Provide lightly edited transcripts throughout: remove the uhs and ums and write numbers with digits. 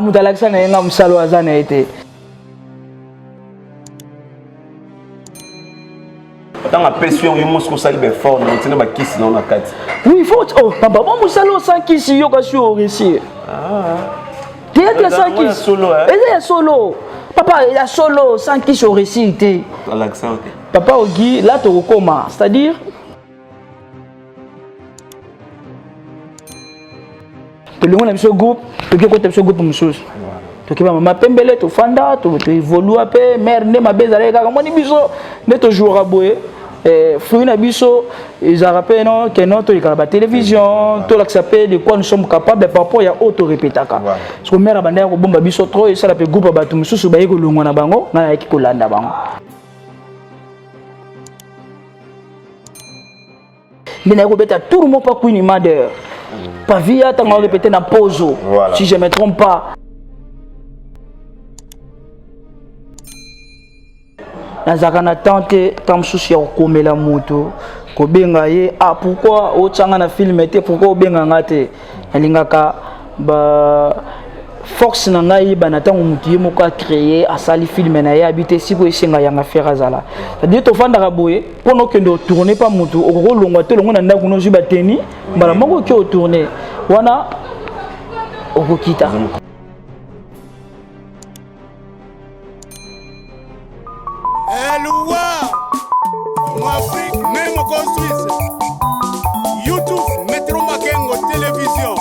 Mutalaksa na yenga musalo azana été. Dans la pression, il must conseiller bien fort, on tient ma kiss dans la carte. Oui, il faut. Oh, papa, bon, musalo sans kiss, yo kasi au récit. Théâtre sans kiss. Solo, hein? Il y a solo. Papa, il y a solo sans kiss au récit. L'accent. Papa, Ogi, là, tu recommences. C'est-à-dire. Tu le monde groupe, tu es côté groupe monsieur. Tu es ma pembele, tu fanda, tu évolues un peu, mère ne ma bezare ka moi ni biso, ne to jouera boye. Fruit na biso, ils a rappelé non que non to la télévision, to la s'appelle de quoi nous sommes capables par rapport ya auto répétaka. Parce que mère banda ko bomba biso trop et ça la pe groupe ba tu mususu ba yiko longwa na bango, na yaki ko landa bango. Mais na ko beta tout le monde pas kuini madeur. Pas via tant on répéter na pause. Si je me trompe pas. Nazaka na tante tam souci ya komela moto ko benga ye pourquoi o tsanga na film était pourquoi o benga ngate alingaka ba force na ngai bana tango mutu ye moko a créer a sali film na ye habiter siko esenga yanga faire azala c'est-à-dire to fanda ka boye pono que ndo tourner pas mutu o ko longwa to longo na ndako no zuba teni bala moko ki o tourner wana o ko kita. Afrique, même en Suisse, YouTube, Metro Makengo, télévision.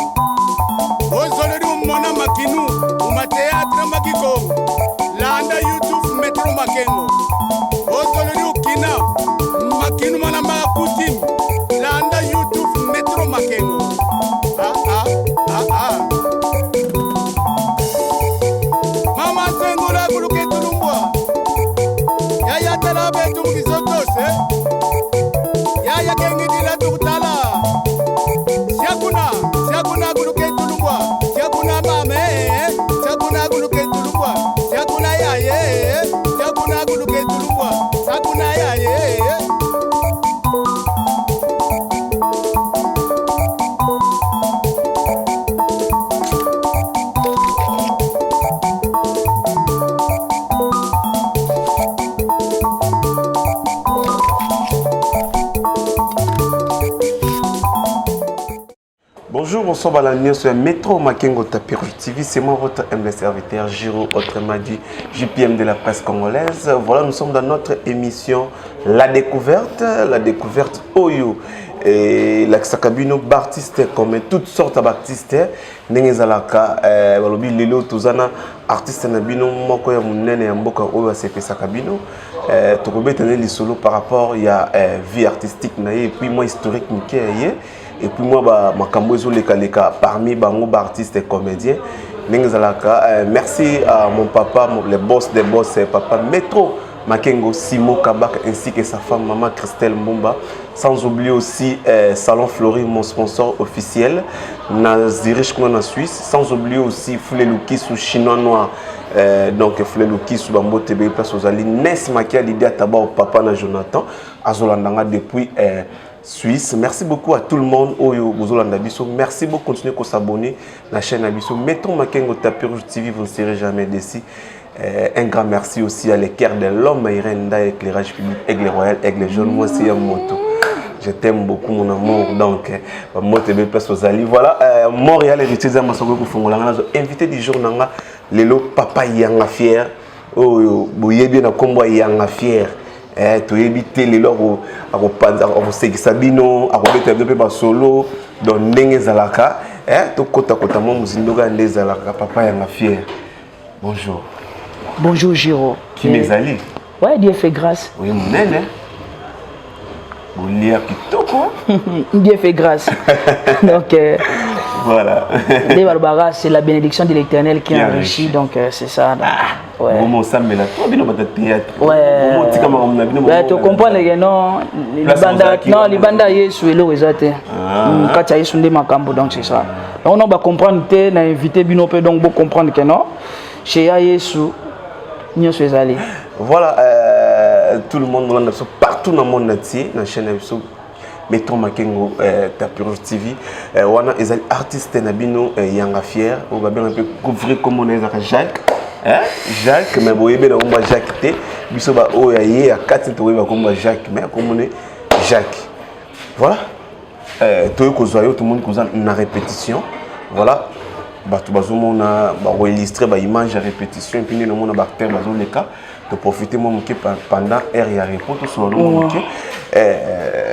Aujourd'hui, Mona Makinou, ou théâtre Makiko, Landa YouTube, Metro Makengo. Aujourd'hui, Kina, Makinou Manama Koutim, Landa YouTube, Metro Makengo. Mama Sengola, Guluke Tulumba. Yaya Talabe, Tumbizotos, Yaya Kengi Dila Tukutala. Siakuna Guluke Tulumba. Siakuna Mame, Siakuna Guluke Tulumba. Siakuna Yaye, Siakuna Guluke Tulumba. Siakuna Yaye. Bonjour, bonsoir à la nuit sur Metro Makengo Tapirouge TV. C'est moi votre humble serviteur Giro, autrement dit JPM de la presse congolaise. Voilà, nous sommes dans notre émission La Découverte Oyo. Et la Sakabino d'artistes comme toutes sortes d'artistes. Nengezalaka, balobi lelo tozana artiste na bino moko ya munene ya mboka oyo asepe Sakabino. Tokobetane lisolo par rapport ya vie artistique na ye et puis moi historique muke ye. Et puis moi, makambo ezoleka parmi bango artistes et comédiens. Merci à mon papa, le boss des boss, papa Metro Makengo Simo Kabak ainsi que sa femme maman Christelle Mbumba. Sans oublier aussi Salon Fleury, mon sponsor officiel. Nazirish en Suisse. Sans oublier aussi Foulé Lukisu chinois noir. Donc Foulé Lukisu Bambo TB place aux alliés. Nes Makia l'idée à tabac au papa na Jonathan. Azolandanga depuis Suisse. Merci beaucoup à tout le monde. Merci beaucoup. Continuez à s'abonner à la chaîne Abisso. Mettons Makengo Tapirouge TV, vous ne serez jamais déçus. Un grand merci aussi à l'équerre de l'homme, Irenda, éclairage public, aigle royal, aigle jaune. Moi, c'est un moto. Je t'aime beaucoup, mon amour. Donc, moi, je vais passer aux alliés. Voilà, Montréal, héritier de Masoko Fongola. Invité du jour, Lelo, papa Yanga Fier. Oh, boye bien à combo Yanga Fier. Tu éviter les lois à Sabino, à Robert solo, dans Nengezalaka. Tu kota kota mon muzindoga Nengezalaka, papa Yanga Fier. Bonjour. Bonjour Giro. Qui m'est allé? Ouais, Dieu fait grâce. Oui, mon nene. Boulia Kitoko. Dieu fait grâce. Donc, voilà. C'est la bénédiction de l'Éternel qui enrichit, donc c'est ça. Donc, ouais. Comment ça, mais là, toi, bien au théâtre. Ouais. Tu comprends que non, les bandes Yesu et l'Orézate. Quand tu as Yesu Makambo, donc c'est ça. On va comprendre que tu as invité Binope, donc vous comprendre que non, chez Yesu, nous sommes allés. Voilà, tout le monde partout dans le monde entier, dans la chaîne Yesu. Métro Makengo Tapirou TV wana ezali artiste na bino yanga fier on va bien un peu couvrir comme on est Jacques Jacques mais boyebe na komba Jacques te biso ba oya ye ya kati to ba komba Jacques mais comme on est Jacques voilà to ko zoyo tout le monde koza na répétition voilà bato bazomona ba illustrer ba image à répétition et puis nous mona ba acteur bazoleka de profiter moi moké pendant heure ya repos to solo moké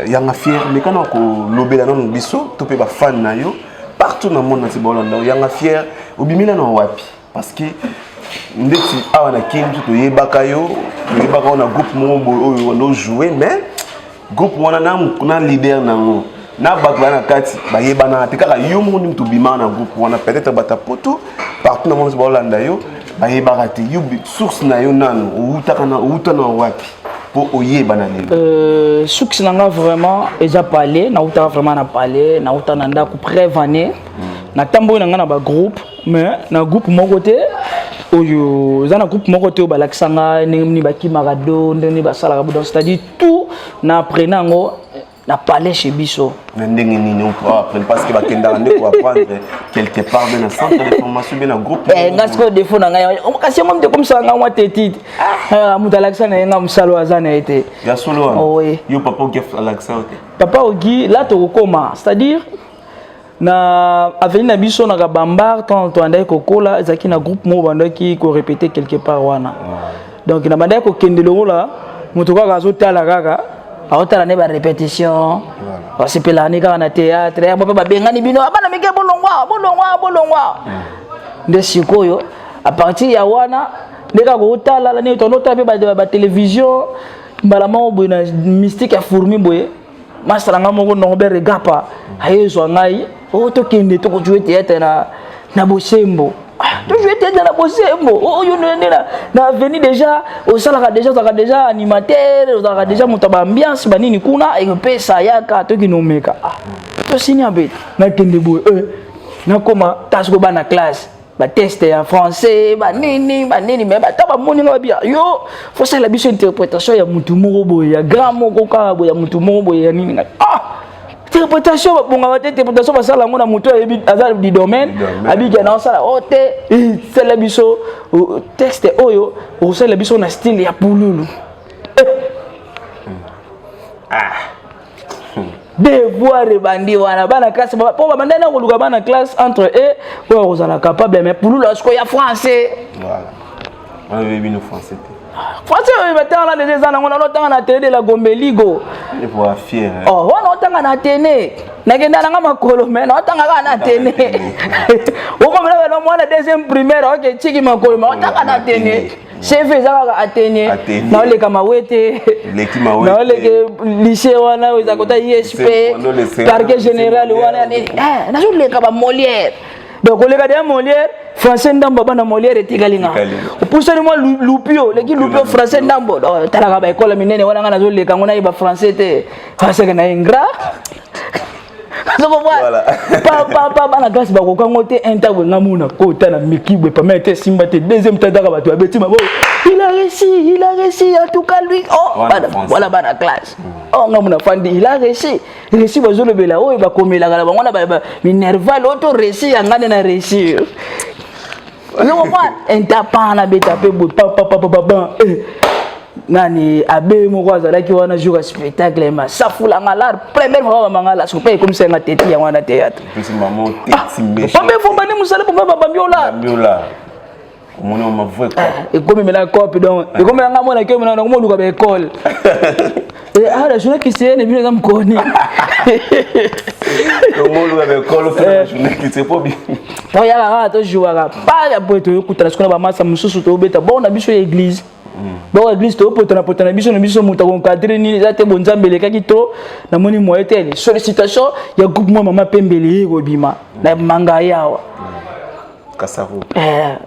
yanga fier mais kana ko lobela na biso to pe ba fan na yo partout na monde na tibolanda yanga fier obimila na wapi parce que ndeti awa na kindu to yebaka yo yebaka na groupe mo oyo jouer mais groupe wana na leader nango na bato na kati ba yebana te kaka yo mo ni to bima na groupe wana peut-être bata poto partout na monde bolanda yo ba yebaka te yo source na yo nanu utana wapi po oyebana lelo source nanga vraiment déjà parler na utaka vraiment na parler na utana ndako prévaner na tambo na nga na ba groupe mais na groupe moko te oyo za na groupe moko te balakisanga ni baki marado ndeni basala ka c'est-à-dire tout na apprenango na parler chez biso na ndenge nini on peut apprendre parce que bakenda ndé ko apprendre quelque part dans un centre de formation bien un groupe ngasko défaut na nga kasi mo comme ça nga moi tétite mutalakisa na nga msalo azana été ya solo oui yo papa qui a l'accent papa ogi là to koma c'est-à-dire na avenue na biso na Bambar tant andai kokola ezaki na groupe mo bandaki ko répéter quelque part wana donc na bandai ko kendelo là muto ka azotala kaka aotala ne ba répétition voilà c'est pelani ka na théâtre ya papa bengani bino abana mike bolongwa nde sikoyo à partir ya wana ndeka ko otala la ne to nota pe ba télévision mbala mo boina mystique ya fourmi boye masaranga moko no be regapa ayezo ngai o to kende to ko jouer théâtre na Bosembo to jouer théâtre na Bosembo o yo na avenue déjà au salaka déjà animateur au salaka déjà mutaba ambiance banini kuna e pesa yaka to kinomeka to sinya bet na kende boy na koma tasko bana classe ba test en français ba nini mais ba taba moni nga bia yo faut ça la biso interprétation ya mutu moko boy ya grand moko ka boy ya mutu moko boy ya nini interprétation bonga ba interprétation ba sala ngona mutu azal di domaine abika na sala ote c'est la biso texte oyo o c'est la biso na style ya pululu devoir bandi wana bana classe po ba bandana ko luka bana classe entre eux ko ozala capable mais pululu asko ya français voilà on veut bien français français on va tanga les gens on a tanga na télé de la Gombeligo il faut fier oh on tanga na télé na kenda nga makolo mais on tanga na télé o ko mena na mwana deuxième primaire OK tiki makolo mais on tanga na télé chef ezaka atene na ole kama wete na ole lycée wana za kota ISP parquet général wana na zo le kaba Molière donc ole ka Molière français ndambo bana Molière etikalinga opusani moi lupio leki lupio français ndambo talaka ba école minene wana ngana zo le kangona iba français te parce que na ingrat voilà papa bana classe ba ko kangote intabo ngamuna ko tana mikibwe pa mete simba te deuxième tanda ka bato abeti mabo il a réussi en tout cas lui oh voilà bana classe oh ngamuna fandi il a réussi bazolo bela oh ba komela kala bangona ba minerval auto réussi ngane na réussir non moi intapana beta pe papa nani abe moko azalaki wana jour à spectacle ma safula ngala première fois mangala sope comme ça ngateti ya wana théâtre puis maman teti méchant papa faut bani musala pour baba bambiola omona ma voix et comme me la copie donc et comme nga mona ke mona ngo luka ba école et la journée qui c'est ne bien comme koni ngo luka ba école fait journée qui c'est pas bien to ya ga to jouera pas ya boito yokutala sikona ba masa mususu to beta bon na biso église bon église to potana biso muta ko cadre ni za te bonzambele kaki to na moni moyetele sollicitation ya groupe moi mama pembele ko bima na manga yawa kasavu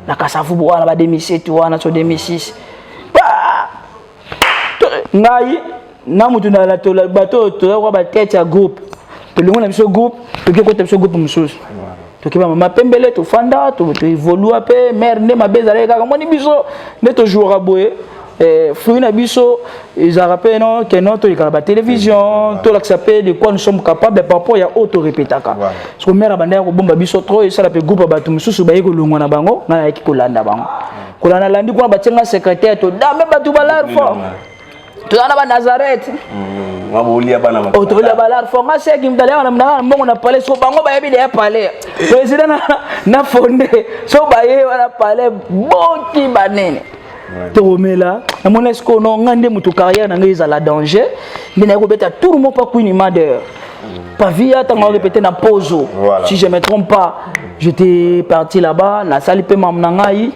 na kasavu wana ba 2007 wana so 2006 ngai na mutu na la to bato to ko ba tete ya groupe to lingo na biso groupe to ke ko biso groupe mususu to ke mama pembele to fanda to évolue pe mère ne mabeza le kaka moni biso ne to jouera boye fruit na biso ils rappellent non que notre la télévision tout l'accès de quoi nous sommes capables par rapport ya auto répétaka parce que mère banda ko bomba biso trop et ça la pe groupe ba tumususu ba yeko longo na bango na yaki kolanda bango kolanda landi ko ba tsenga secrétaire to da même ba tu balar fort to na ba Nazareth mabolia bana ba to la balar fort nga seki mdale na mna mbongo na palais so bango ba yebi de palais président na fondé so ba ye wana palais bonki banene Toromela, à mon esco non, ngande mutu carrière n'angé à la danger, mais n'a pas tout le monde pas qu'une madeur. Pas via tant on répété na pozo. Si je me trompe pas, j'étais parti là-bas, la salle pe mamnangai.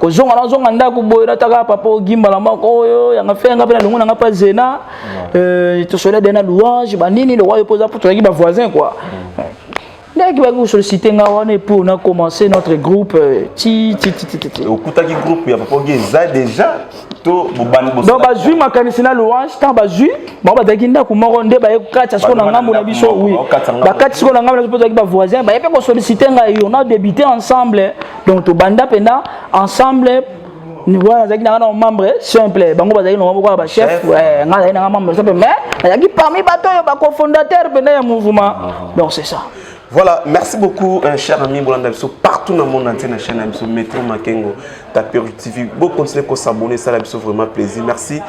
Ko zonga zonga ndako boyera taka papa ogimba la mako yo yanga fenga pena lungu nanga pa zena. To sola dena louange, ba nini le roi posa pour ba voisin quoi. Dès que vous sollicitez pour on a commencé notre groupe au kutaki groupe il y a pas déjà to bobani donc bazui makanisina louange tant bazui ba dakinda ko moronde ba ekatcha siko na ngambo na biso oui ba katcha siko na ngambo na biso ba voisin ba yepe ko solliciter ngai on a débuté ensemble donc to banda pena ensemble ni voilà zaki na membre simple bango bazaki no ko ba chef ngai na membre simple mais yaki parmi bato yo ba cofondateur pena ya mouvement donc c'est ça. Voilà, merci beaucoup, cher ami Bolanda Biso. Partout dans le monde entier, la chaîne Biso, Métro Makengo, Taperu TV. Vous continuez à s'abonner, ça Biso, vraiment plaisir. Merci.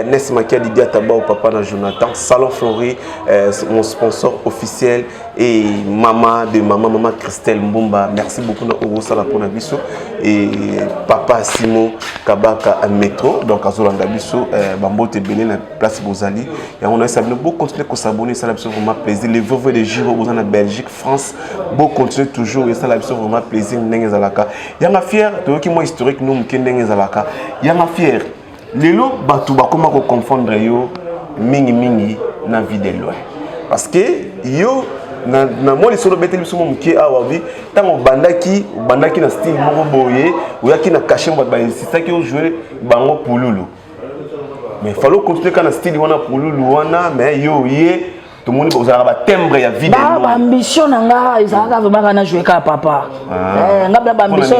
Ness Makia, Lydia Taba, au papa Jonathan, Salon Flori, mon sponsor officiel, et maman Christelle Mbumba. Merci beaucoup, Oro Salapona Biso, et papa Simon Kabaka à Métro, donc à Zolanda Biso, Bambote Bénin, la place Bozali. Et on a s'abonné, vous continuez à s'abonner, ça Biso, vraiment plaisir. Les vœux de Giro, vous en avez Belgique. France, bon continuer toujours et ça la biso vraiment plaisir n'engue zalaka. Yanga fier, to ki mo historique nous mke n'engue zalaka. Yanga fier. Lelo batu ba comment ko confondre yo mingi na vie de loin. Parce que yo na mo lisolo betel biso mke awabi tango bandaki na style moko boye ou yaki na cacher mbo ba c'est ça qui ont joué bango pululu. Mais fallo continuer kana style wana pululu wana mais yo yé tout le monde vous avez un timbre ya vie de ambition nanga ezaka vraiment na jouer ka papa ngabla ambition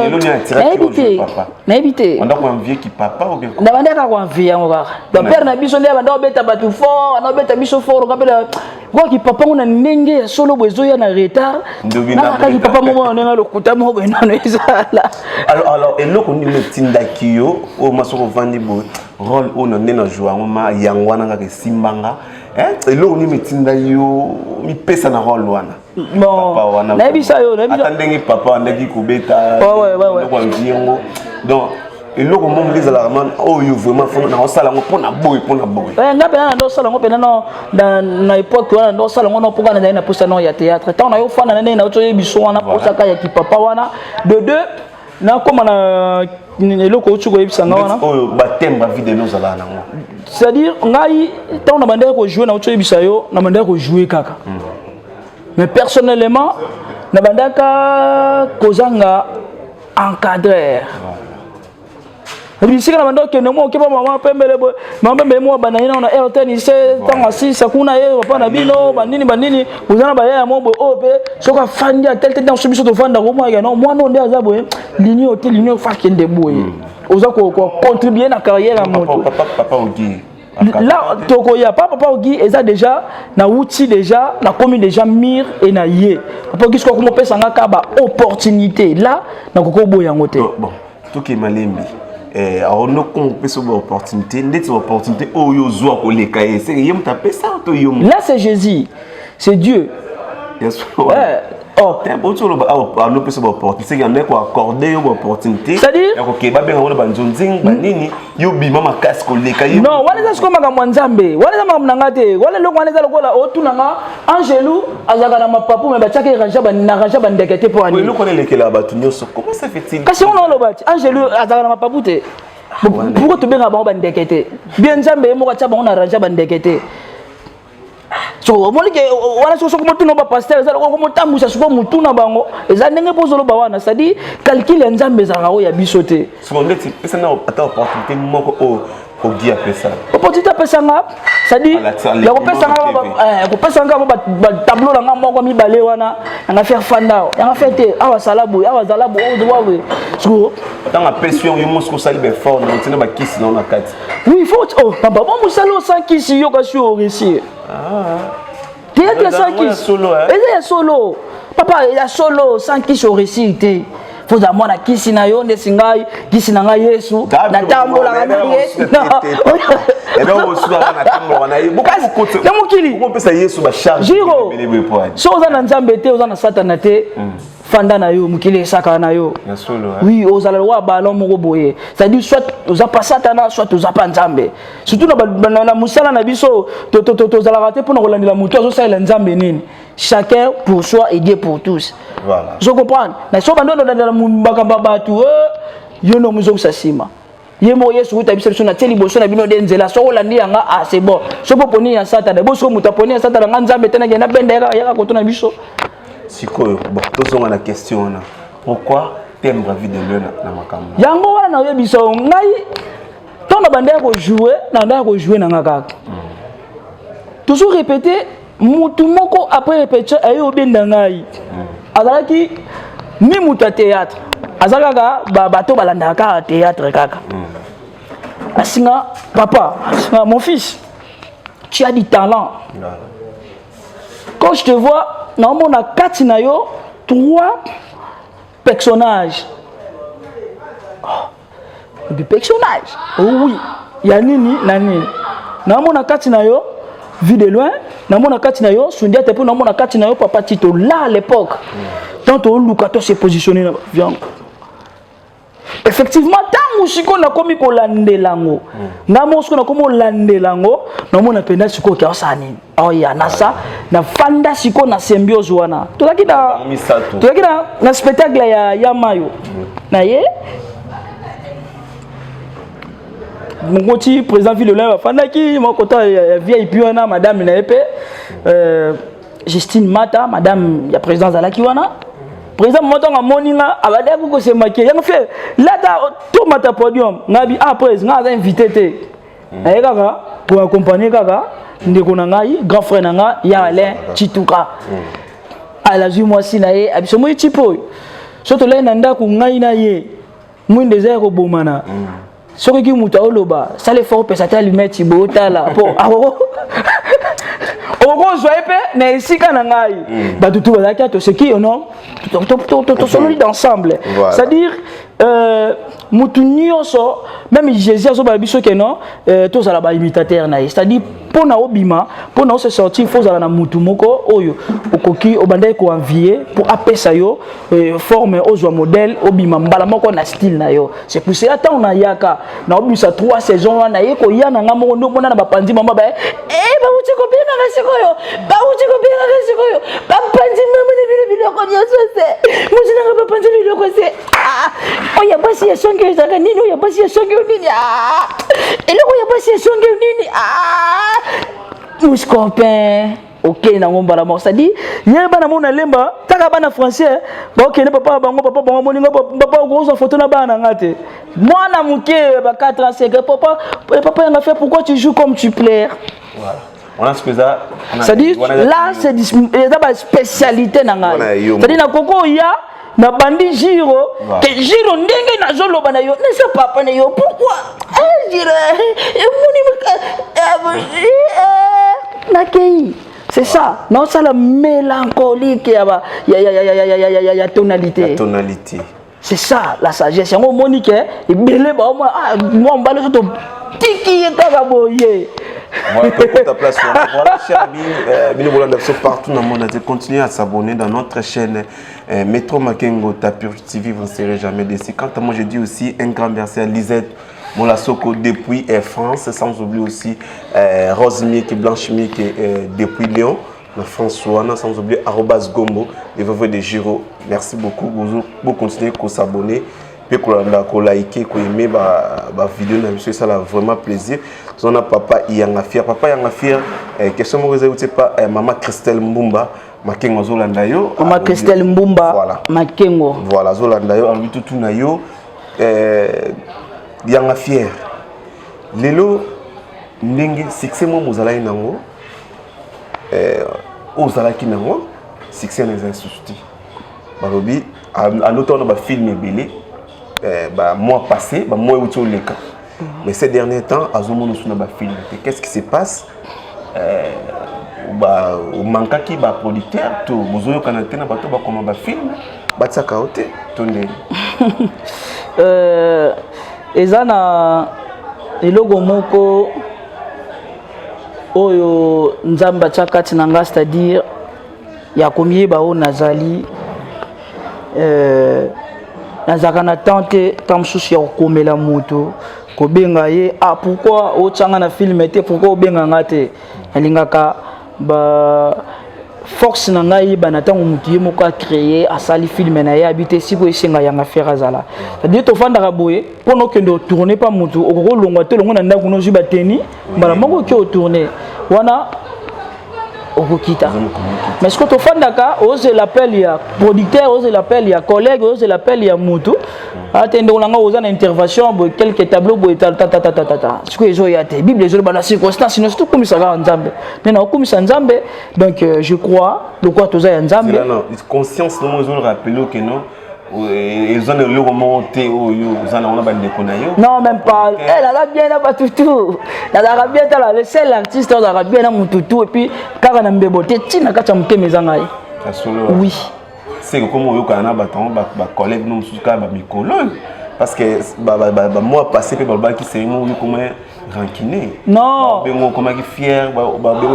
na éviter on doit envier qui papa ou bien na banda ka envier ngaka donc père na biso ndia banda obeta batu fort na obeta biso fort ngabla quoi qui papa on a ndenge solo bezo ya na retard na ka ki papa mo na lokuta mo be nano ezala alors eloko ni metinda kiyo o masoko vandi bo rôle on na jouer ngoma yangwana ngaka simbanga eloko ni metinda yo mi pesa na rôle wana bon na bisa yo na bisa atandenge papa ndaki kubeta ouais donc eloko mo ngeza la man oh yo vraiment fo na osala ngo pona boy ngape na ndo sala ngo pena no na époque wana ndo sala ngo no poka na na posa no ya théâtre tant na yo fana na oto biso wana posa ka ya ki papa wana de deux na koma na eloko otu ko yebisanga wana oyo batemba vie de nos ala nango c'est-à-dire ngai tant na bandeko ko jouer na otu yebisa yo na bandeko ko jouer kaka mais personnellement na bandaka kozanga encadreur bisika na bando kende mo kepa mama pembele bo mama pembele mo banana na RTN c'est tant assis sakuna ye papa na bino bandini uzana ba ya mo bo ope soka fandi a tel dans biso to fanda ko mo ya no moi no nde azabo ligne hotel ligne fa kende boye oza ko contribuer na carrière à moto papa ogi là toko ya papa ogi eza déjà na outil déjà na commis déjà mir et na ye papa ogi ko mo pesa ngaka ba opportunité là na koko boya ngote bon to ke malembi alors nous qu'on peut sur opportunité n'était opportunité oh yo zo ko le kaye c'est yem taper ça to yom là c'est Jésus c'est Dieu oh tempo to lo ba no peut sur opportunité c'est y en a ko accorder yo opportunité c'est-à-dire OK ba ben ngona ba nzonzing ba nini yo bima makasi ko le kaye non wala za sikoma ka mwanzambe wala za mamnanga te wala lo wala za lokola otunanga angelu azaka na mapapu me ba tchake raja ba ndekete po ani lo connaît lekela ba tunyoso comment ça fait-il kasi on lo bati angelu azaka na mapapu te pourquoi to benga ba ndekete bien nzambe mo ka tcha ba na raja ba ndekete so omoni ke wana so ko mutuna ba pasteur za ko mutambusa so mutuna bango eza ndenge pozolo ba wana c'est-à-dire calcul nzambe za rawo ya bisote so ndeti pesa na ata opportunité moko o Ogi appelle ça. Opportunité appelle ça, c'est-à-dire, il y a un tableau dans mon comme il balé, on a fait fanda, on a fait awa salabo, dans la pression, il y a un salibé fort, on tient ma kiss dans la carte. Oui, il faut. Oh, papa, bon, vous savez, sans kiss, il y a un récit. Théâtre, il y a sans kiss. Il y a solo. Papa, il y a solo, sans kiss au récit. Faut d'abord la kisi na yo nesingai kisi na ngai Yesu na tambo la na Yesu et donc on se na tambo na Yesu beaucoup na mukili on peut ça Yesu ba charge Giro so za na nzambe te oza na satana te fanda na yo mukili saka na yo oui ozala wa balon moko boye ça dit soit oza pas satana soit oza pas nzambe surtout na musala na biso to zala raté pour na kolandela mutu azo sala nzambe nini chacun pour soi et Dieu pour tous. Voilà. Je comprends. Mais si on a dans Mbakambabatu, yo no muzo sasima. Yemo Yesu utabisa na teli boso na bino denzela so olandi yanga ah c'est bon. So poponi ya satana boso mutaponi ya satana nganzambe tena gena bendera ya kotona biso. Sikoyo bon tozonga na question na. Pourquoi t'aimes la vie de Léon na makambo? Yango wana na yebisa ngai tona bandera ko jouer na ngaka. Toujours répéter mutu moko après répétition ayo obenda ngai azalaki ni mutu à théâtre azalaka bato balandaka théâtre kaka asinga papa asinga mon fils tu as du talent quand je te vois normalement na kati na yo 3 personnages des personnages oui ya nini na nini normalement na kati na yo vu de loin, namona katina yo, sundia te pour namona katina yo papa Tito là à l'époque. Tant au Lukato s'est positionné là. Effectivement, tant musiko na komi ko landelango. Na musiko na komo landelango, namona penda siko ka osani. Oh ya nasa na fanda siko na symbiose wana. Tolaki na spectacle ya Mayo. Na ye mon petit président Villolin Fandaki, mon côté vieille piona madame Naepe, Justine Mata, madame la présidente Zalakiwana. Président Motonga Moninga, Abada Koko se maquillé. Il a fait là, tout mata podium. Nabi après, on a invité. Pour accompagner Kaka, Ndekonangai, grand frère Nanga, Yale, Chituka. À la vue, moi, si naïe, absolument chipo. Surtout là, Nanda Kungaïna ye, Moun désert au Boumana. Ce qui est oloba, ça les faut peut-être allumer Thibaut là pour au gros joyeux mais ici quand on a bah tout va d'accord ce qui non tout solide ensemble c'est-à-dire mutunio so même Jésus so ba biso que non tous à la imitateur na c'est-à-dire pour na obima pour na se sortir faut à la mutu moko oyo okoki obandai ko envier pour apesa yo forme ozo modèle obima mbala moko na style na yo c'est pour ça tant na yaka na obisa 3 saisons na ye ko yana nga moko ndo mona na bapandi mama ba ba uti ko bina na sikoyo ba uti ko bina na sikoyo ba pandi mama ni bilo ko nyoso se muzina nga bapandi bilo ko se oya basi ya songe zaka nini oya basi ya songe nini eloko ya basi ya songe nini tous copains ok na ngomba la mort ça dit yeba na mona lemba taka bana français ba ok ne papa bango moninga papa grosse photo na bana ngate mwana muke ba 4 ans c'est que papa il a fait pourquoi tu joues comme tu plais voilà on a ce que ça dit là c'est la spécialité na ngai ça dit na koko ya na bandi Giro que Giro ndenge na zolo bana yo ne sais papa na yo pourquoi Giro nakei c'est ça non ça la mélancolique ya tonalité c'est ça la sagesse yango monique et belé ba moi mbalo to tiki kaka boye. Voilà, ta place. Voilà, chers amis, partout dans le monde, continuez à s'abonner dans notre chaîne Métro Makengo Tapir TV, vous ne serez jamais déçus. Quant à moi, je dis aussi un grand merci à Lisette Molasoko depuis France, sans oublier aussi Rose Mick et Blanche Mick depuis Lyon, François, sans oublier @gombo, les veuves de Giro. Merci beaucoup, vous continuez à s'abonner. Puis qu'on like, qu'on aime ma vidéo, ça a vraiment plaisir. On a papa Yangafia, question que pas maman Christelle Mbumba, Makengo Zolandayo. Maman Christelle Mbumba, voilà. Makengo. Voilà, Zolandayo, en tout nayo Yangafia. lelo ndenge succès mo mozala nango ozala ki nango succès na za susti balobi en autant ba film ebele ba mois passé ba mois uti oleka mais ces derniers temps azomono suna ba film qu'est-ce qui se passe ba mankaki ba producteur to bozoyo kana tena bato ba koma ba film batsaka ote tonde ezana eloko moko oyo nzamba chakati nanga, c'est-à-dire ya komieba o nazali nazaka na tante tamsusi ya kokomela moto kobenga ye pourquoi o tsanga na film te, pourquoi obenga ngate alingaka ba force na ngai bana tango mutu ye moko a créer asali film na ye habité siko esenga yanga faire azala, c'est-à-dire to fanda ka boye pono kendo tourner pas mutu okoko longwa te longo na ndako no zuba teni bala moko ki o tourner wana okokita. Mais ce que to fanda ka ose l'appel ya producteur, ose l'appel ya collègue, ose l'appel ya mutu atende olanga oza na intervention bo quelques tableaux bo ta ce que ezo ya te bible ezo ba na circonstance sinon tout comme ça ga nzambe mais na comme ça nzambe donc je crois le quoi toza ya nzambe non conscience no ezo rappeler que non ils ont le remonté au yo zana on a ba ndeko na yo non même pas elle a bien na ba tutu na la bien ta le seul artiste on a bien na mututu et puis kaka na mbebote tina kacha muteme zangai oui c'est comme on a ba collègue nous suka ba mikolo parce que moi passé pe ba qui c'est moi comment rankiné non ben comment qui fier ba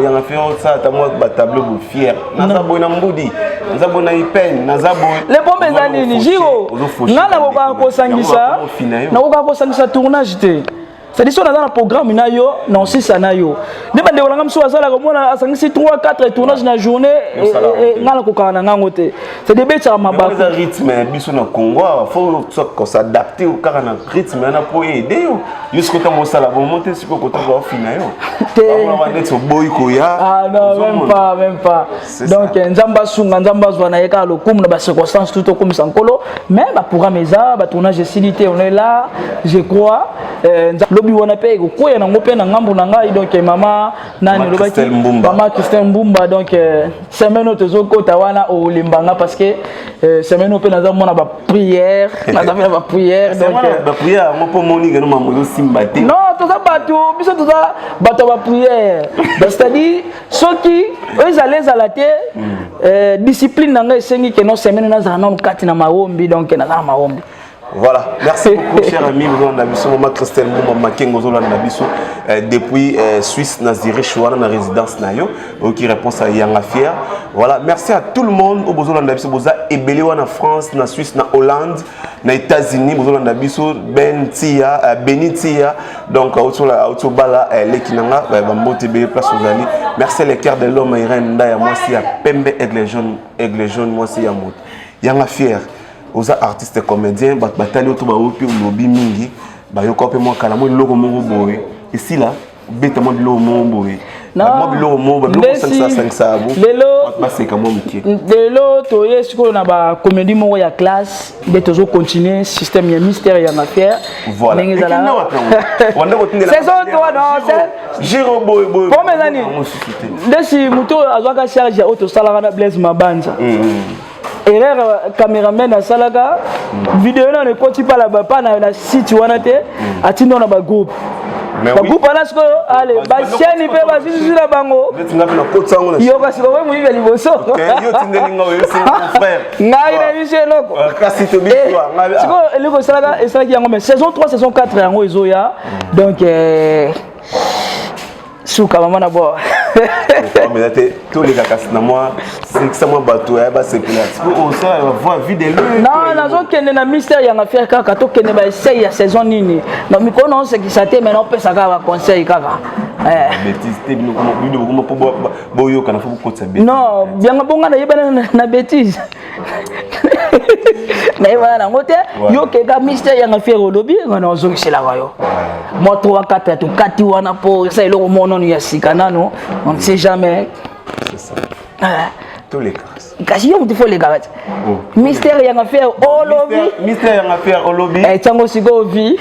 yanga faire ça ta moi ba tableau bo fier naza boina mbudi naza boina ipen naza boy les bombes anini jiro ngala ko sangisa na ko sangisa tournage te. C'est-à-dire que dans le programme, il y a non si ça n'a yo. Ne pas dévoiler comme ça là comme on a 5 3 4 tournages dans la journée et ngala ko kana ngote. C'est des bêtes à ma bas. Le rythme biso na Congo, faut qu'on s'adapte au carana rythme na pour aider jusqu'au temps où ça la monter sur côté va finir yo. On va mettre au boy koya. Ah non, même pas. Donc nzamba sunga nzamba zwana yeka lo comme na ba circonstance tout comme ça nkolo, mais ba programme eza ba tournage facilité on est là, je crois. Wana pe ko ya na ngope na ngambo na ngai donc mama nani lobaki mama Christelle Mbumba donc semaine autre zokota wana o limbanga parce que semaine pe naza mona ba prière naza ba prière donc ba prière mo po moni ngeno mamozo simba te non to za bato biso to za bato ba prière c'est-à-dire ceux qui eux allaient à la terre discipline na ngai sengi que non semaine naza na kati na maombi donc naza maombi. Voilà, merci beaucoup chers amis, nous avons biso maman Christelle Mbumba Makengo zolanda biso depuis Suisse na Zurich wana na résidence na yo qui répond à Yanga Fier. Voilà, merci à tout le monde au bozolanda biso boza ebele wana France, na Suisse, na Hollande, na États-Unis bozolanda biso Bentia, Benitia donc auto bala lekinanga ba mbote be place ozali. Merci les cœurs de l'homme Irène Ndaya moi si ya Pembe aigle jaune moi si ya moto. Yanga Fier. Aux artistes comédiens batali autour ba opi lobby mingi ba yoko pe mo kala mo logo mo boy ici là beta mo logo mo boy mo logo mo ba logo 500 bu lelo ba c'est comme métier lelo to yesko na ba comédie mo ya classe de toujours continuer système ya mystère ya affaire voilà saison 3 non c'est Giro boy pour mes amis desi muto azwaka charge ya auto salaka na Blaise Mabanja erreur caméraman à Salaga vidéo na ne continue pas là-bas pas na site wana te atindo na ba groupe ba groupe là ce que allez ba chaîne pe ba sisi na bango yo kasi ba mu yeli boso yo tindeli ngawe yo c'est frère ngai na mise loko kasi to bitwa ngai siko eloko Salaga et ça qui yango mais saison 3 saison 4 yango ezoya donc souka maman na bo mais tous les gars na moi c'est que ça moi bateau ya ba c'est que on ça voit vidéo non nazo kende na mystère ya ngafia kaka to kende ba essayer ya saison nini na mikono on se qui ça te mais on peut ça ba conseil kaka bêtise te bino comme po boyo kana faut ko tsa bêtise non bien bonga na yeba na bêtise na yeba na ngote yo ke ga mystère ya ngafia lobby ngana ozo kisela wayo moi 3 4 to kati wana po ça ile mono ya sikanano on ne sait jamais. C'est ça. Tous les cas. Kasi yo mutu faut les gars. Mystère ya ngafia au lobby. Mystère ya ngafia au lobby. Tango sigo vi.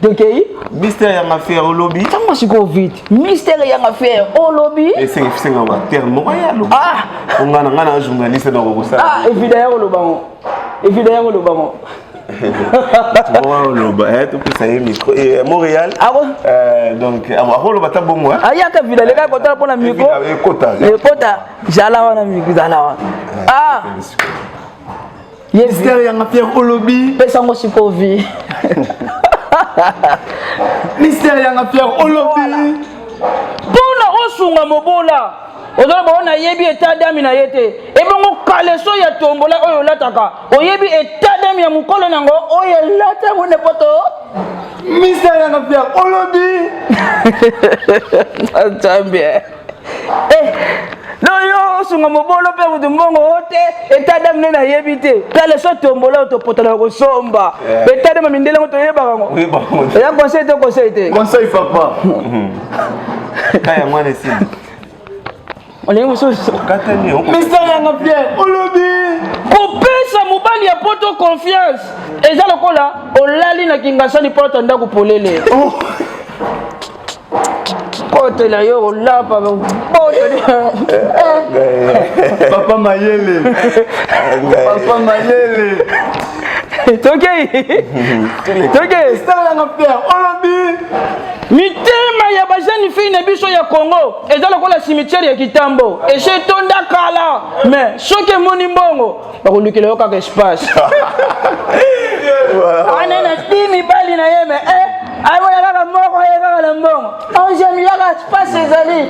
Donc mystère yang affaire au lobby. Tango siko vite. Mystère yang affaire au lobby. Et c'est un terme royal. Ah. On a un journaliste dans le ça. Ah, évidemment le ballon. Évidemment le ballon. Tout ça est micro et Montréal. Ah bon? Donc avant le bata bon moi. Ah ya ka vida le ka kota pour la micro. Le kota. Jala wana micro jala. Ah. Mystère yang affaire au lobby. Pesa ngo siko vi. Mystère yang affaire au lobby. Pona osunga mobola. Ozola baona yebi état d'âme na yete. E bongo kaleso ya tombola oyo lataka. Oyebi état d'âme ya mukolo nango oyo lata mo ne poto. Mystère yang affaire au lobby. Tambien. No yo sunga mobolo pe mutumbongo hote état d'âme na yebi te. Kaleso tombola to potala ko somba. État d'âme mindela ko to yeba ngo. Oui bon. Ya conseil te. Conseil papa. Kaya mwana si. Mystère yang affaire au lobby. Kopesa mobali ya poto confiance. Eza lokola olali na kingasani poto ndako polele. Poto la yo olapa Papa Mayele. Papa Mayele. Toke. Mystère yang affaire au lobby. Mitema ya bajani fille na biso ya Congo eza lokola cimetière ya Kitambo et chez tonda kala mais soke moni mbongo bakolukela yo kaka espace ana na timi bali na yeme ay wala kaka moko ye kaka na mbongo on j'aime ya espace ezali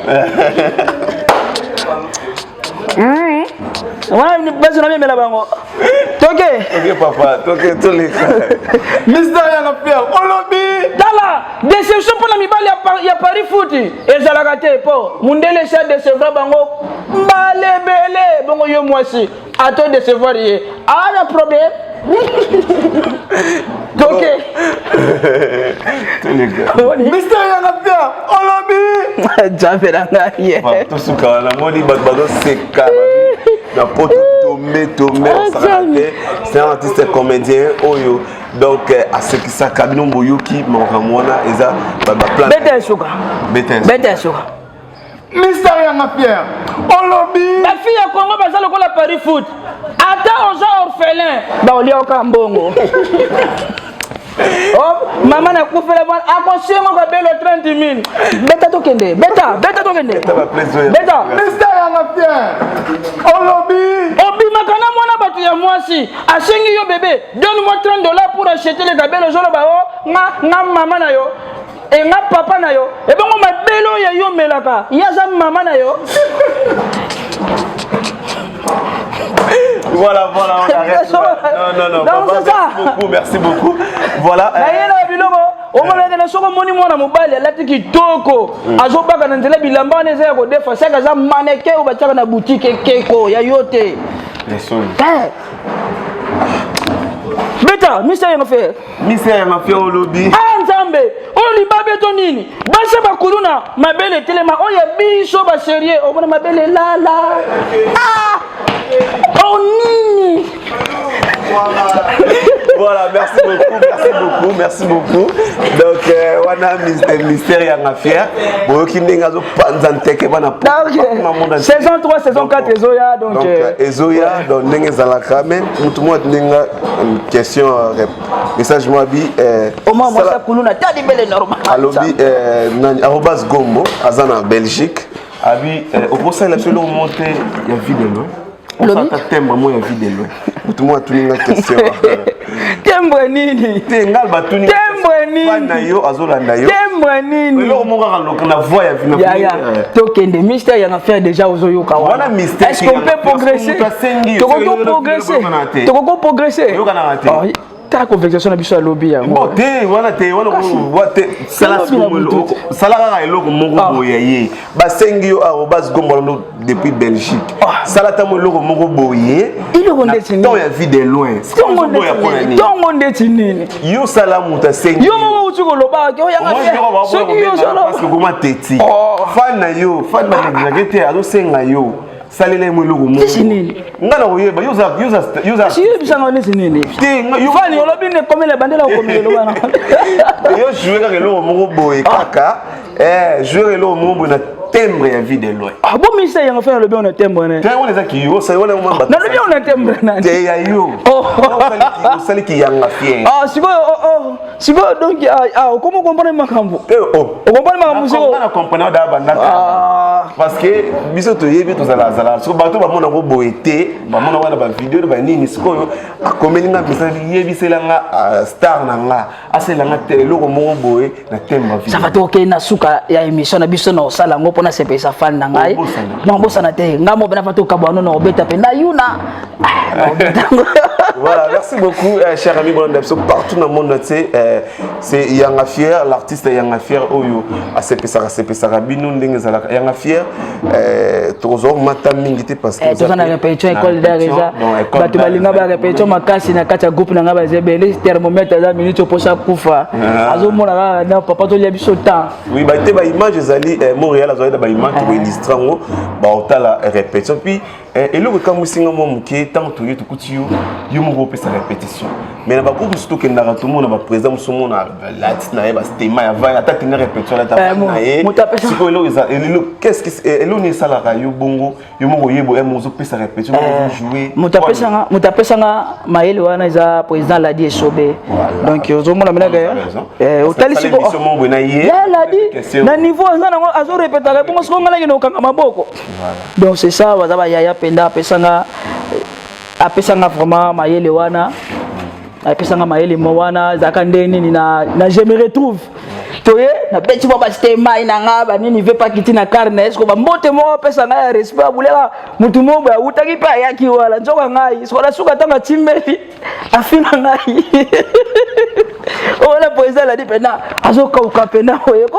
wana ni basi na meme la bango toke papa toke tolika. Mystère yang affaire au lobby. Dala déception pour la mibali ya Paris foot ezalaka te po mundele sa décevoir bango balebele bongo yo mwasi ato décevoir ye ana problème. Toke Mystère yang affaire au lobby. Javera ngaye tout suka la moni badbado seka na poto tomé c'est un artiste comédien oyo donc à ce qui ça kabino boyoki mongamona eza ba plan bete suka. Mystère yang affaire au lobby. La fille ya Congo baza lokola Paris foot ata oza orphelin ba olia okambongo. Oh, maman a coupé la bonne. Accrochez-moi ka belo 30 000. Beta tokende. Beta tokende. Beta. Mystère yang affaire au lobby. Obi makana mwana batu ya mwasi. Asengi yo bébé. Donne-moi $30 pour acheter les gabelo jolo ba o. Nga maman na yo. Et nga papa na yo. Et bongo mabelo ya yo melaka. Yaza maman na yo. Voilà, on arrête. Non, papa, merci beaucoup. Voilà. On m'a dit soko moni mwana mobali alati kitoko azobaka na nzela bilamba neza ya kodefa saka za maneke o bataka na boutique keko ya yote beta mystère yang affaire. Mystère yang affaire au lobby. Ah nzambe o libabe to nini basa bakuluna mabele telema o ya biso ba sérieux o bona mabele lala ah oh nini. Voilà, merci beaucoup. Donc, on a mystère yang affaire. Bon, qui n'est pas panzanteke bana. Saison 3, saison 4 Ezoya donc Ezoya donc n'est zalaka mais tout le monde n'a question message moi bi au moins moi ça kuluna tadi belle normal. Alobi arobase gombo azana Belgique. Abi au procès la seule montée il y a vidéo loin. On s'attend tellement il y a vidéo loin. Tout le monde a tout une question. Tembre nini? Tengal batuni. Tembre nini? Bana yo azolanda yo. Tembre nini? Le monga na voix ya vina. Ya. Tokende mystère yang affaire déjà ozoyoka wana. Wana mystère. Est-ce qu'on peut progresser? Toko progresser. Yo kana raté. Ta conversation na biso ya lobby ya. Bote wana sala ga eloko moko boye. Ba sengi yo arobase gombo depuis Belgique. Sala ta mo eloko moko boye. Iloko ndeti nini? Ton ya vie de loin. Tongo ndeti nini? Yo sala muta sengi. Yo mo uti ko loba ke o yanga. Parce que comment teti. Fan na yo, fan na exagérer azo senga yo. salele mo eloko mo c'est nini ngana oyeba user si bisanga ne c'est nini fani olobi ne komela bandela komela bana yo jouer ka eloko mo boye kaka jouer eloko mo boye na timbre ya vie de loin ah bon mais ça y a fait le bien on a timbre ne on les a qui yo ça on est moins non le bien on a timbre na te ya yo sali ki yanga fier ah si bon donc comment comprendre makambo on comprend makambo c'est on comprendre da banda parce que biso to yebi to zala so bato ba mona ko boete ba mona wana ba vidéo ba nini sikoyo akomelinga misali yebi selanga star na nga aselanga te eloko mo boye na temba vie ça va to na suka ya émission na biso na sala ngo pona sepe sa fan na ngai mo bosana te ngamo bena fato kabano na obeta pe na yuna voilà merci beaucoup cher ami bon partout dans le monde c'est Yanga Fier l'artiste Yanga Fier oyo a sepe sa bino ndenge zala Yanga Fier toujours matamingité parce que tout ça na répétition école d'arisa batu balinga ba répétition makasi na kata groupe na ngaba zebele thermomètre za minute posa kufa azo mona na papa to liabiso temps oui ba te ba image zali Montréal azo da ba image to illustrango ba otala répétition puis eloko kamusinga mo muke tant to yetu kutiyo yo mo ko pesa répétition mais na ba groupe surtout que ndaka tout monde ba président musomo na l'artiste na ba stéma ya va attaque na répétition la ta na ye siko eloko za qu'est-ce que eloko ni sala ka yo bongo yo mo ko yebo mo zo pesa répétition mo jouer mutapesanga maele wana za président la die sobe donc yo zo mona menaka otali siko mo bona ye la di na niveau za na azo répéter bongo siko ngala ngino kanga maboko donc c'est ça waza ba yaya penda apesanga vraiment mayele wana apesanga mayele mo wana zaka ndeni na je me retrouve toye na beti ba stema ina ngaba nini veut pas quitter na carne est-ce que ba mbote mo apesanga ya respect bulela mutu mo ba utaki pa yaki wala njoka ngai so la suka tanga timbeli afina ngai on a posé la dit pena azo ka pena oyeko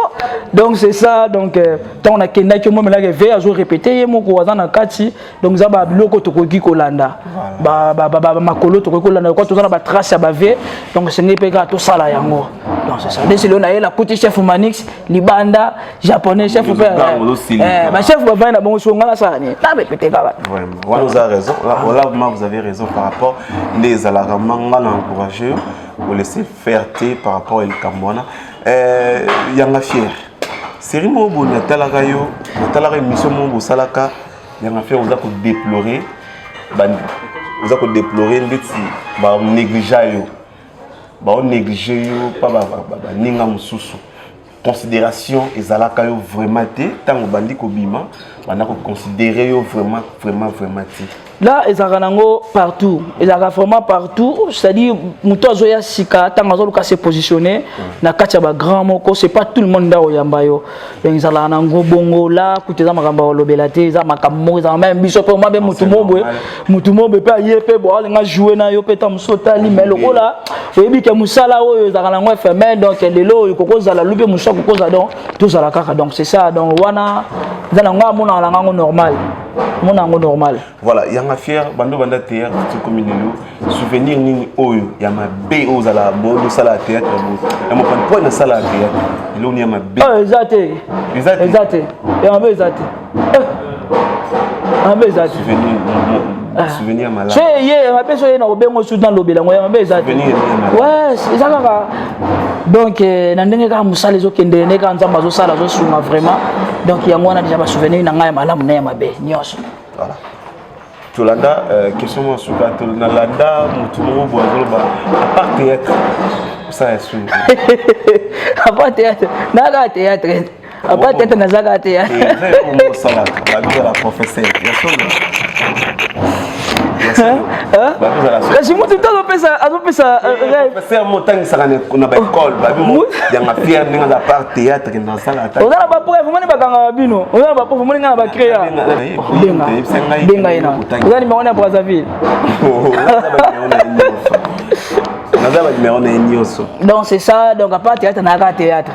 donc c'est ça donc tant on a kenda ki mo mela ke ve azo répéter mo ko wazana kati donc za ba biloko to ko ki kolanda ba makolo to ko kolanda ko to za ba trace ya ba ve donc c'est ngepe ka to sala yango donc c'est ça dès le na la côté chef Manix libanda japonais chef ba chef ba va na bon so ngala ça ni na répéter ka vraiment vous avez raison là vous avez raison par rapport les alaramanga l'encourager vous laisser faire par rapport à Kamwana Yanga Fier série mo bo na talaka yo na talaka émission mo bo salaka Yanga Fier vous a ko déplorer ndeti ba négliger yo ba négliger yo pas ba ninga mususu considération ezalaka yo vraiment té tango bandi ko bima bana ko considérer yo vraiment té. Là, ils ont partout. Ils ont vraiment partout. C'est-à-dire, muto azoya sika, tant azo luka se positionner, na kacha ba grand moko, c'est pas tout le monde da oyamba yo. Ils ont la nango bongo là, kuteza makamba olobelate, za makambo, za même biso pe moi be mutu mombe pe yepe bo alinga jouer na yo pe ta musota li melo ola. Oyebi ke musala oyo za nango éphémère donc lelo yoko za la lube musa ko za donc tout ça la kaka donc c'est ça donc wana za nango amona la nango normal. Normal. Voilà, Yanga Fier, bando banda théâtre, tout comme il souvenir ni oyo, yama B aux à la mode, sala théâtre, yama pas de point de sala théâtre. Il y a yama B. Ah, exacté. Yama exacté. Souvenir malade. C'est hier, on appelle ça na obengo soudan lobela ngo yama exacté. Ouais, c'est ça kaka. Donc nandenge ka musala zo kende ne ka nzamba zo sala zo suma vraiment. Donc il y a moi déjà ba souvenir na ngai malamu na yama be nyos. Voilà. Tolanda question moi sur ka tolanda mutu mo bo azoloba à part théâtre. Ça est sûr. À part théâtre, naga théâtre. À part théâtre na zaga théâtre. C'est comme ça la la professeur. Kasi mutu talo pesa professeur montagne ça na ba école ba bimo Yanga Fier ninga za part théâtre dans ça la. On a ba prof moni bakanga bino. On a ba prof moni nga ba créer. Benga ina. On a numéro na Brazzaville. Donc c'est ça donc à part théâtre na ka théâtre.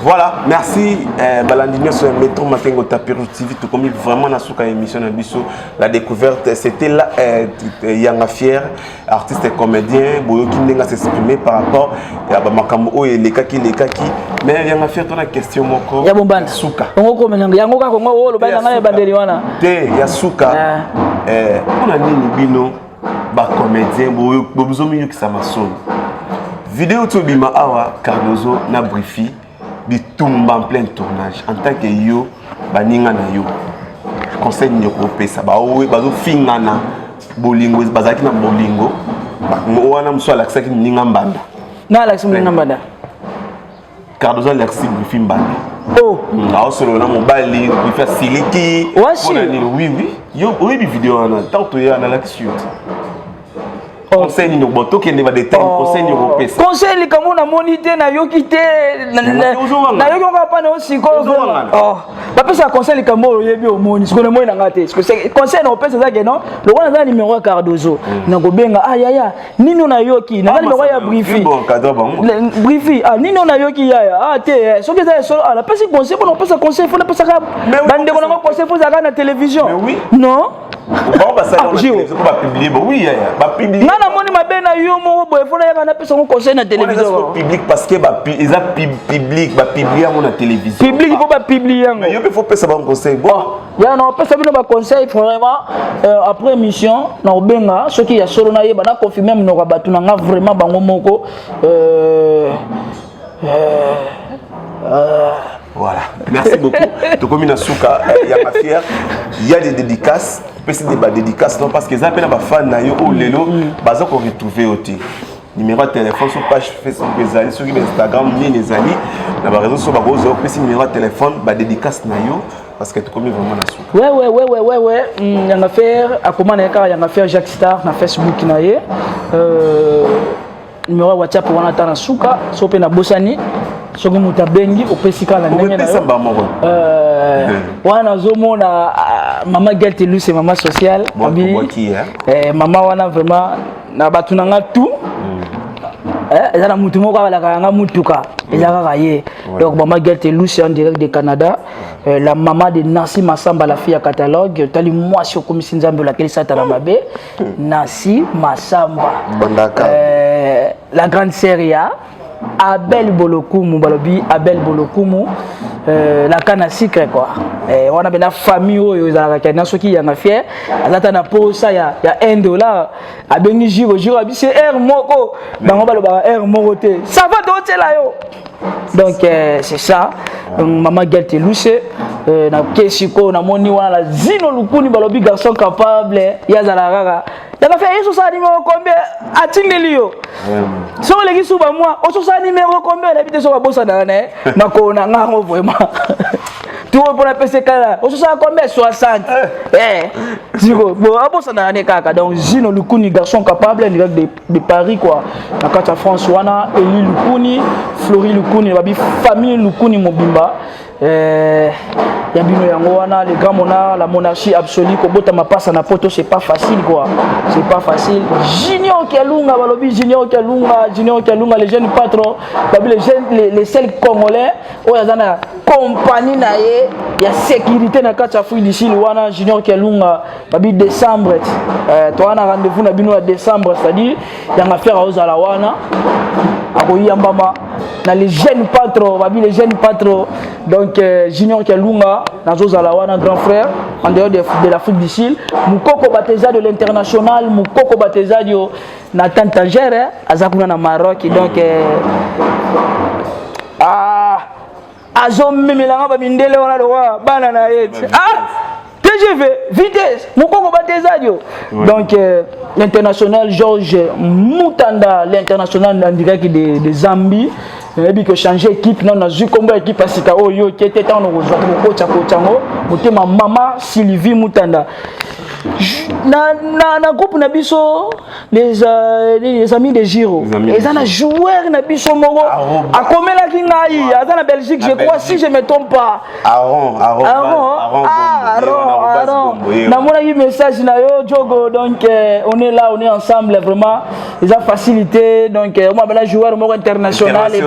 Voilà, merci. Balandinio sur Métro Makengo Tapiru TV, tout comme vraiment dans cette émission la découverte. C'était là Yanga Fier, artiste et comédien, Boyo Kindenga s'exprimer par rapport à Bamakambo et les kaki. Mais Yanga Fier, tu as une question moko. Ya bombanda. Suka. Ongo menanga yango ka kongo o lo bana ngale bandeli wana. Te ya suka. On a nini bino ba comédien Boyo bozomi ki samason. Vidéo to bima awa Cardozo na Brifi. Bitumba en plein tournage en tant que yo baninga na yo conseil nyoko pesa ba owe bazo fingana bolingo bazaki na bolingo mo wana mso alaxaki ninga mbanda na alaxi ninga mbanda Cardozo alaxi Brifi mbanda oh solo na mobali Brifi siliki oui yo oui vidéo na tant ya na alaxi conseil nyoko boto kende ba détendre conseil nyoko pesa conseil comme na monité na yo kité na yo ko pa na aussi ko oh ba pesa conseil comme yebi o moni ce que le moi na ngate ce que conseil na pesa za ke non le wana za numéro ya Cardozo na ko benga ya nino na yo ki na numéro ya Brifi Brifi nino na yo ki ya te so que ça solo la pesa conseil pour pesa conseil faut na pesa ka bande ko na conseil faut za na télévision non bon bah ça on va publier oui va publier na moni mabena yo mo boy faut na na pesa conseil na télévision public parce que ils a public va publier na télévision public faut pas publier mais yo faut pesa bon conseil bon ya non pesa bino ba conseil vraiment après émission na obenga ceux qui ya solo na yeba na confirmer mino ka batu na nga vraiment bango moko voilà, merci beaucoup. Tu comme une souka, il y a ma fière, il y a des dédicaces, peut-être des dédicaces non parce que les appels à fan na yo ou lelo, baza qu'on retrouver aussi. Numéro de téléphone sur page Facebook les amis, sur Instagram les amis, na réseau sur ba gozo, peut numéro de téléphone, ba dédicace na yo parce que tu comme vraiment na souka. Ouais, y a affaire à comment y a affaire Jacques Star na Facebook na ye. Numéro WhatsApp wana ta na souka, so pe na bosani. Soki muta bengi opesika na ndenge na yo wana zomona mama Gelte Lu c'est maman sociale maman wana vraiment na batu nanga tout ezana mutu moko balaka nga mutuka ezaka ye donc maman Gelte Lu c'est en direct de Canada la maman de Nancy Massamba la fille à catalogue tali moi sur commission Nzambe la kelisa tala mabe Nancy Massamba la grande série Abel Bolokumu balobi Abel Bolokumu la canne secret quoi on a la famille oyo za ka na soki ya fier azata na posa ya $1 abengi jiro abi c'est air moko bango baloba air moko te ça va doter là yo donc c'est ça maman Gelte Lu na kesiko na moni wana la zino lukuni balobi garçon capable ya za la rara daga fait yeso sa numéro combien atingeli yo so leki suba moi oso sa numéro combien la bité so ba bossa na ko na ngo vraiment tout pour la PC kala oso sa combien 60 zero bon abossa na kaka donc zino lukuni garçon capable de Paris quoi na kata France wana Eli Lukuni Flori Lukuni babi famille Lukuni mobimba ya bino yango wana les grands monarques la monarchie absolue ko bota mapasa na poto c'est pas facile quoi c'est pas facile Junior Kelunga balobi Junior Kelunga les jeunes patrons babi les jeunes les seuls congolais oyazana compagnie na ye ya sécurité na kati Afrique du Sud wana Junior Kelunga babi décembre to wana rendez-vous na bino ya décembre c'est-à-dire ya ngafera ozala wana akoyambama na les jeunes patrons babi les jeunes patrons donc Junior Kelunga nazozala wana grand frère en dehors de l'Afrique du Sud mukoko bateza de l'international mukoko bateza dio na Tantangere azakuna na Maroc donc azommemelanga ba mindele wana lo bana na yeti TGV vitesse mukoko bateza dio donc l'international Georges Mutanda l'international en direct de Zambie et puis que changer équipe non na combat équipe asika oyo qui était en ozwa ko chango motema mama Sylvie Mutanda na groupe na biso les amis de Giro et ça na joueur na biso moko akomela ki ngai aza na Belgique je crois si je me trompe pas Aaron na mona ki message na yo Diogo donc on est là on est ensemble vraiment ils ont facilité donc moi bela joueur moko international et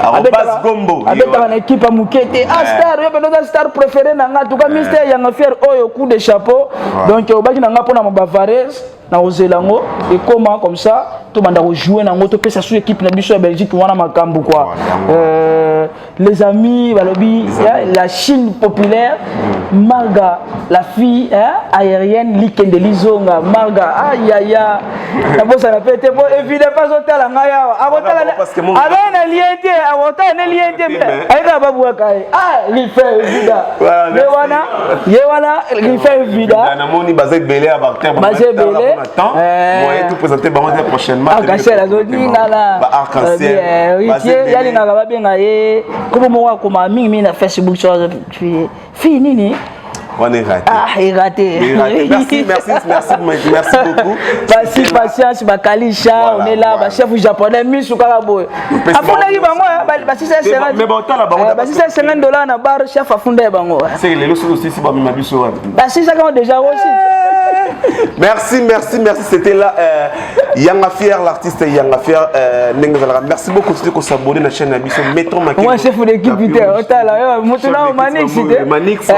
Arobas Gombo avec une équipe à Mukete star yo benoza star préféré na nga en tout cas Mister Yanga Fier oyo coup de chapeau donc obaki na nga pona mo Bavares na ozelango et comment comme ça tout banda jouer na ngoto pesa sous équipe na biso ya Belgique wana makambu quoi les amis balobi la Chine populaire Marga la fille aérienne Likende Lizonga Marga aïe na bossa na pété bon évidemment pas hôtel nga ya avotala na liente avotala na liente aïda babu kai li fait vida yewana li fait vida na moni bazé belé à Barter attends moi tout présenter ba prochainement arc-en-ciel azoninga la arc-en-ciel yali na ba benga ye comme moi comme mingi na Facebook tu fini nini on est raté. Il est raté. Merci beaucoup. Patience, Bakalisha, on est là, chef japonais, Miss Karaboy. Afunda Ibango, c'est $50 na bar, chef Afunda Ibango. C'est les leçons aussi, si Bami Mabiso. C'est ça qu'on déjà aussi. Merci. C'était là Yanga Fier, l'artiste Yanga Fier. Merci beaucoup de vous abonner à la chaîne Nabiso. Métro Maquet. Moi, chef de l'équipe, Manix.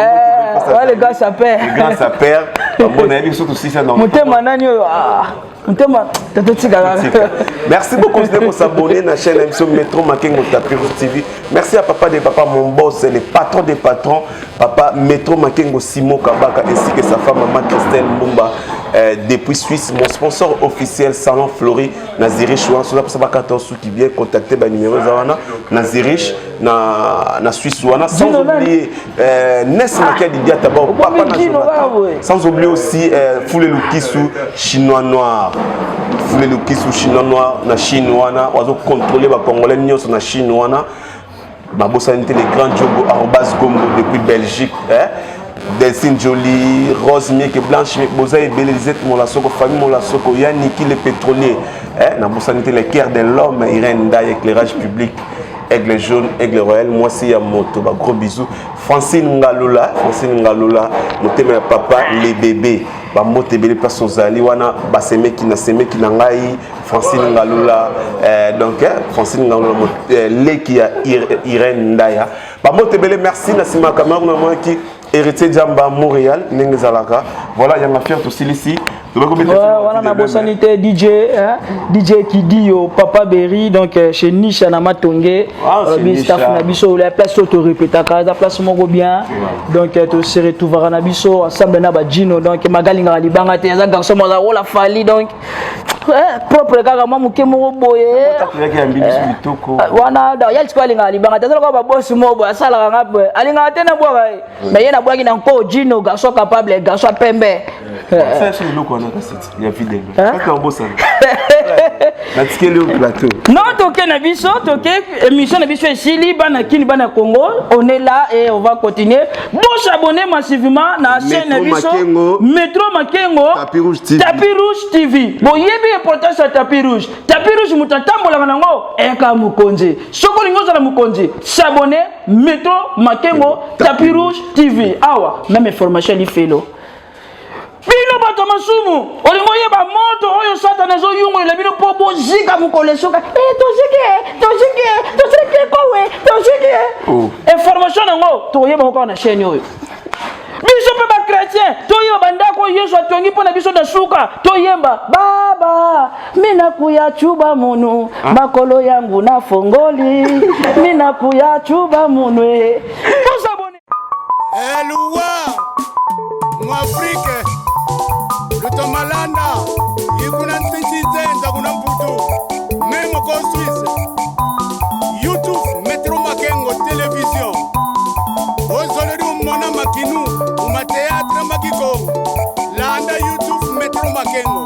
Les gars, ça perd. Mon avis, surtout si ça dans merci beaucoup de vous abonner à la chaîne émission Métro Makengo Tapirous TV. Merci à papa des papas, mon boss, les patrons des patrons, papa Métro Makengo Simon Kabaka ainsi que sa femme maman Christelle Mbumba depuis Suisse, mon sponsor officiel Salon Flori Nazirich. Sur la personne 14 sous qui vient contacter le numéro Zawana Nazirich na Suisse wana sans oublier Ness Makia Didia Taba papa sans oublier aussi Foulé Lukisu chinois noir. Foulé Lukisu chinois noir na Chine wana ozo contrôler ba congolais nyos na Chine wana ba bosanité les grands Diogo Arobas Gombo depuis Belgique Delphine Jolie, Rose Miek, Blanche Miek, Boza et Belizette, Molasoko, famille Molasoko, Yannicky les pétroliers, na bosanité les cœurs de l'homme, Irène Daye, éclairage public, Aigle jaune, Aigle royal, moi c'est Yamoto, gros bisous. Francine Ngalola, mon papa, les bébés, moté bébé personnes zali, wana, baseme qui n'a ngai, Francine Ngalola, donc Francine Ngalola, les qui a Irène Daye, moté bébé, merci, Nassima Cameroun, qui héritier Djamba Montréal, Nengezalaka. Voilà, il y a ma fière aussi ici. Voilà, on a bosanité DJ qui dit au Papa Berry, donc chez Nisha Namatongé, staff Nabiso, la place auto-répéta, la place Mongo bien, donc tu serais tout voir Nabiso, ensemble Nabadjino, donc Magalinga Libanga, tu es un garçon, la Fali, donc propre gars, moi, Mouké Moroboye. Wana, il y a le squal à Libanga, tu as le boss Mobo, à Salaranga, Alinga Tena Boy, mais il y a un bois qui n'a pas Gino, garçon capable, garçon Pembe. Il y a vidéo. Non, toké Nabiso, toké émission Nabiso ici, Libana Kini Bana Congo. On est là et on va continuer. Bon, s'abonner massivement à la chaîne Nabiso Métro Makengo Tapis Rouge TV. Bon, il y a bien important sur Tapis Rouge. Tapis Rouge, Moutatambo la Manango, Eka Mukonzi. Sokolingo Zala Mukonzi. S'abonner Métro Makengo Tapis Rouge TV. Awa, même information, il fait l'eau. Bino bato masumu olingo yeba moto oyo satana zo yungo le bino popo zika mukole soka tozike kowe information ngo to yeba ko na chaîne oyo biso pe ba chrétien to yeba bandako Yesu atongi pona biso na suka to yemba baba mina kuya chuba munu makolo yangu na fongoli mina kuya chuba munu posabone Elua Mwafrika Lutomalanda Ikuna ntinchizenza kuna mputu Memo ko Suisse YouTube Metro Makengo Television Ozolori umona makinu Umateatre makiko Landa YouTube Metro Makengo